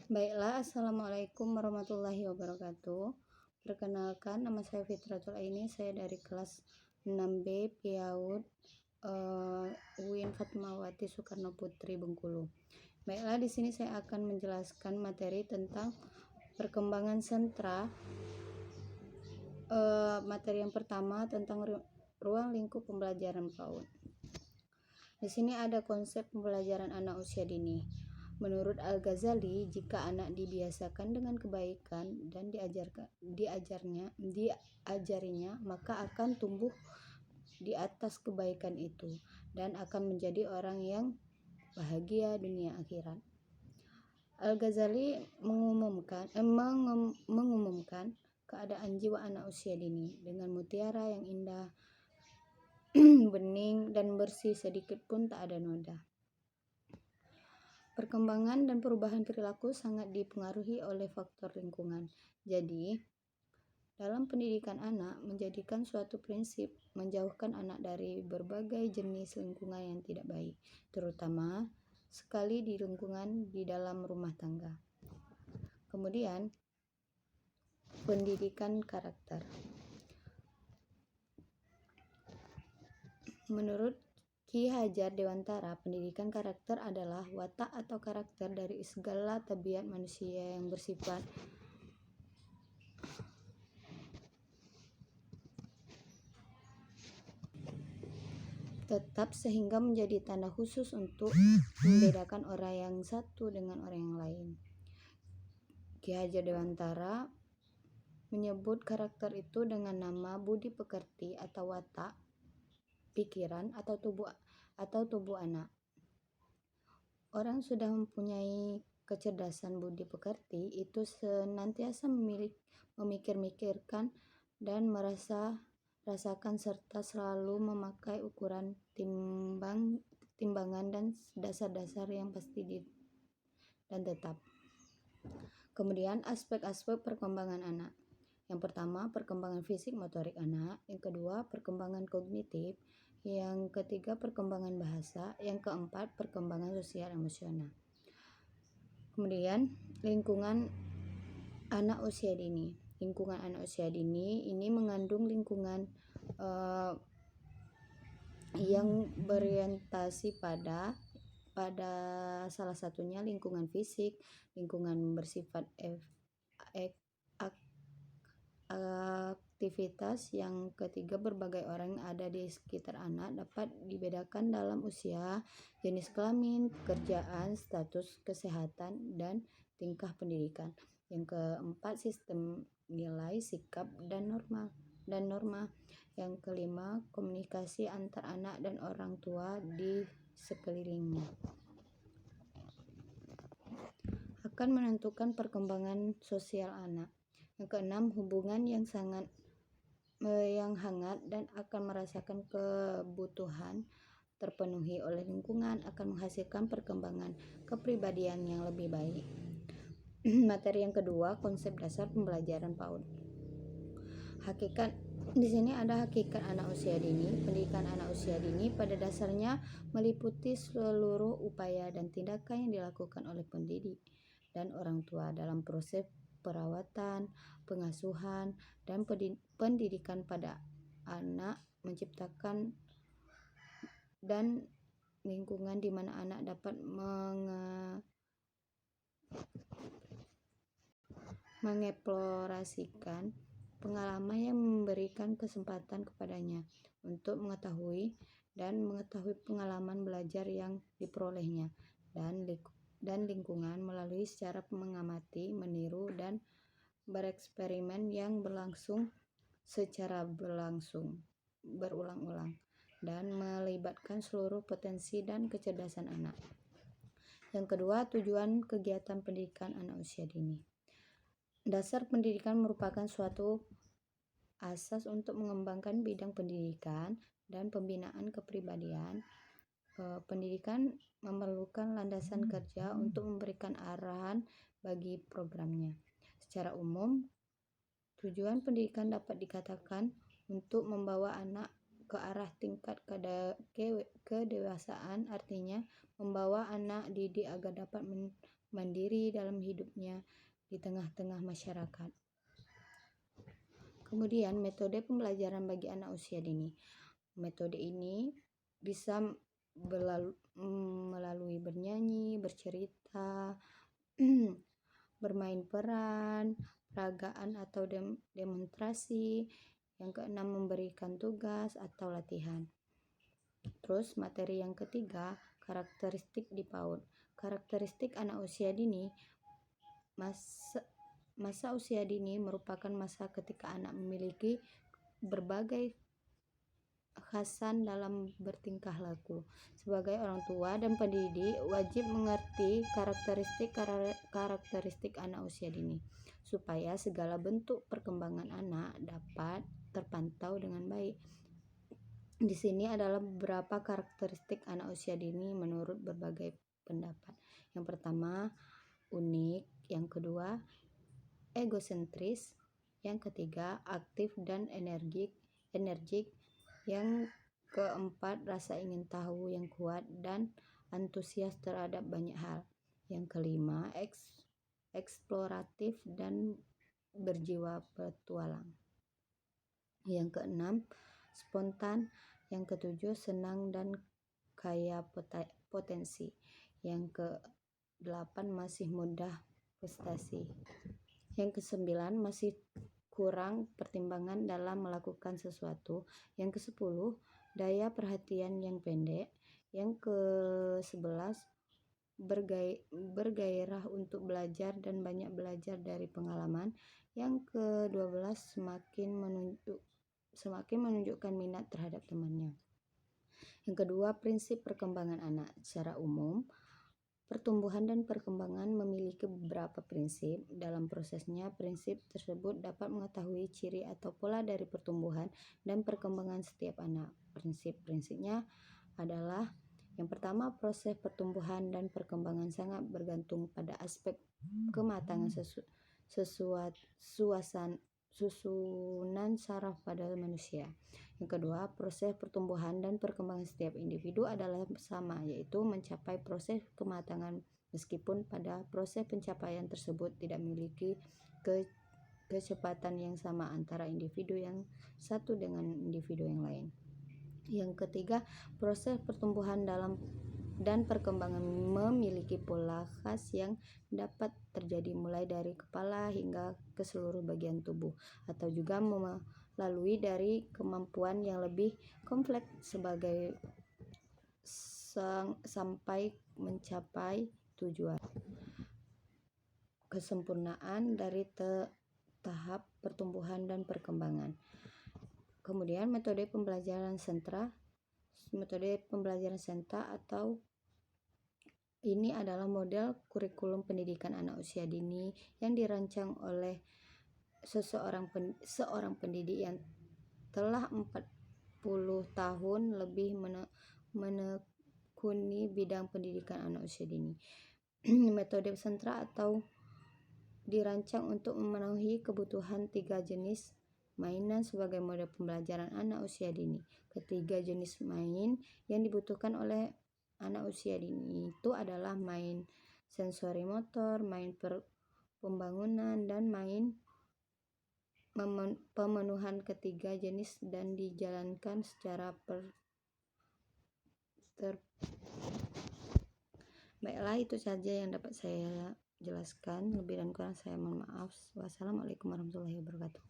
Baiklah, Assalamualaikum warahmatullahi wabarakatuh. Perkenalkan, nama saya Fitratul Aini, saya dari kelas 6B PIAUD UIN Fatmawati Soekarno Putri Bengkulu. Baiklah, di sini saya akan menjelaskan materi tentang perkembangan sentra. Materi yang pertama tentang ruang lingkup pembelajaran PAUD. Di sini ada konsep pembelajaran anak usia dini. Menurut Al-Ghazali, jika anak dibiasakan dengan kebaikan dan diajarinya, maka akan tumbuh di atas kebaikan itu dan akan menjadi orang yang bahagia dunia akhirat. Al-Ghazali mengumumkan keadaan jiwa anak usia dini dengan mutiara yang indah, bening dan bersih, sedikit pun tak ada noda. Perkembangan dan perubahan perilaku sangat dipengaruhi oleh faktor lingkungan. Jadi, dalam pendidikan anak menjadikan suatu prinsip menjauhkan anak dari berbagai jenis lingkungan yang tidak baik, terutama sekali di lingkungan di dalam rumah tangga. Kemudian, pendidikan karakter. Menurut Ki Hajar Dewantara, pendidikan karakter adalah watak atau karakter dari segala tabiat manusia yang bersifat tetap sehingga menjadi tanda khusus untuk membedakan orang yang satu dengan orang yang lain. Ki Hajar Dewantara menyebut karakter itu dengan nama budi pekerti atau watak, pikiran atau tubuh anak. Orang sudah mempunyai kecerdasan budi pekerti itu senantiasa memikir-mikirkan dan rasakan serta selalu memakai ukuran timbangan dan dasar-dasar yang pasti dan tetap. Kemudian aspek-aspek perkembangan anak. Yang pertama, perkembangan fisik motorik anak. Yang kedua, perkembangan kognitif. Yang ketiga, perkembangan bahasa. Yang keempat, perkembangan sosial emosional. Kemudian, lingkungan anak usia dini. Lingkungan anak usia dini ini mengandung lingkungan yang berorientasi pada salah satunya lingkungan fisik, lingkungan bersifat aktivitas. Yang ketiga, berbagai orang yang ada di sekitar anak dapat dibedakan dalam usia, jenis kelamin, pekerjaan, status kesehatan, dan tingkah pendidikan. Yang keempat, sistem nilai, sikap, dan norma. Yang kelima, komunikasi antar anak dan orang tua di sekelilingnya akan menentukan perkembangan sosial anak. Yang keenam, hubungan yang hangat dan akan merasakan kebutuhan terpenuhi oleh lingkungan akan menghasilkan perkembangan kepribadian yang lebih baik. Materi yang kedua, konsep dasar pembelajaran PAUD. Di sini ada hakikat anak usia dini. Pendidikan anak usia dini pada dasarnya meliputi seluruh upaya dan tindakan yang dilakukan oleh pendidik dan orang tua dalam proses perawatan, pengasuhan, dan pendidikan pada anak, menciptakan dan lingkungan di mana anak dapat mengeksplorasikan pengalaman yang memberikan kesempatan kepadanya untuk mengetahui pengalaman belajar yang diperolehnya dan lingkungan melalui secara mengamati, meniru, dan bereksperimen yang berlangsung secara berulang-ulang dan melibatkan seluruh potensi dan kecerdasan anak. Yang kedua, tujuan kegiatan pendidikan anak usia dini. Dasar pendidikan merupakan suatu asas untuk mengembangkan bidang pendidikan dan pembinaan kepribadian. Pendidikan memerlukan landasan kerja untuk memberikan arahan bagi programnya. Secara umum, tujuan pendidikan dapat dikatakan untuk membawa anak ke arah tingkat kedewasaan, artinya membawa anak didik agar dapat mandiri dalam hidupnya di tengah-tengah masyarakat. Kemudian metode pembelajaran bagi anak usia dini. Metode ini bisa melalui bernyanyi, bercerita, bermain peran, peragaan atau demonstrasi. Yang keenam, memberikan tugas atau latihan. Terus materi yang ketiga, karakteristik di PAUD. Karakteristik anak usia dini. Masa usia dini merupakan masa ketika anak memiliki berbagai khasan dalam bertingkah laku. Sebagai orang tua dan pendidik wajib mengerti karakteristik anak usia dini supaya segala bentuk perkembangan anak dapat terpantau dengan baik. Di sini adalah beberapa karakteristik anak usia dini menurut berbagai pendapat. Yang pertama, unik. Yang kedua, egosentris. Yang ketiga, aktif dan energik. Yang keempat, rasa ingin tahu yang kuat dan antusias terhadap banyak hal. Yang kelima, eksploratif dan berjiwa petualang. Yang keenam, spontan. Yang ketujuh, senang dan kaya potensi. Yang kedelapan, masih mudah prestasi. Yang kesembilan, masih kurang pertimbangan dalam melakukan sesuatu. Yang ke-10, daya perhatian yang pendek. Yang ke-11, bergairah untuk belajar dan banyak belajar dari pengalaman. Yang ke-12, semakin menunjukkan minat terhadap temannya. Yang kedua, prinsip perkembangan anak. Secara umum, pertumbuhan dan perkembangan memiliki beberapa prinsip. Dalam prosesnya, prinsip tersebut dapat mengetahui ciri atau pola dari pertumbuhan dan perkembangan setiap anak. Prinsip-prinsipnya adalah: yang pertama, proses pertumbuhan dan perkembangan sangat bergantung pada aspek kematangan susunan saraf pada manusia. Yang kedua, proses pertumbuhan dan perkembangan setiap individu adalah sama, yaitu mencapai proses kematangan, meskipun pada proses pencapaian tersebut tidak memiliki kecepatan yang sama antara individu yang satu dengan individu yang lain. Yang ketiga, proses pertumbuhan dan perkembangan memiliki pola khas yang dapat terjadi mulai dari kepala hingga ke seluruh bagian tubuh, atau juga melalui dari kemampuan yang lebih kompleks sampai mencapai tujuan kesempurnaan dari tahap pertumbuhan dan perkembangan. Kemudian metode pembelajaran sentra. Metode pembelajaran sentra atau ini adalah model kurikulum pendidikan anak usia dini yang dirancang oleh seorang pendidik yang telah 40 tahun lebih menekuni bidang pendidikan anak usia dini. Metode sentra atau dirancang untuk memenuhi kebutuhan 3 jenis mainan sebagai model pembelajaran anak usia dini. Ketiga jenis main yang dibutuhkan oleh anak usia dini itu adalah main sensori motor, main pembangunan, dan main pemenuhan ketiga jenis, dan dijalankan secara Baiklah, itu saja yang dapat saya jelaskan. Lebih dan kurang saya mohon maaf. Wassalamualaikum warahmatullahi wabarakatuh.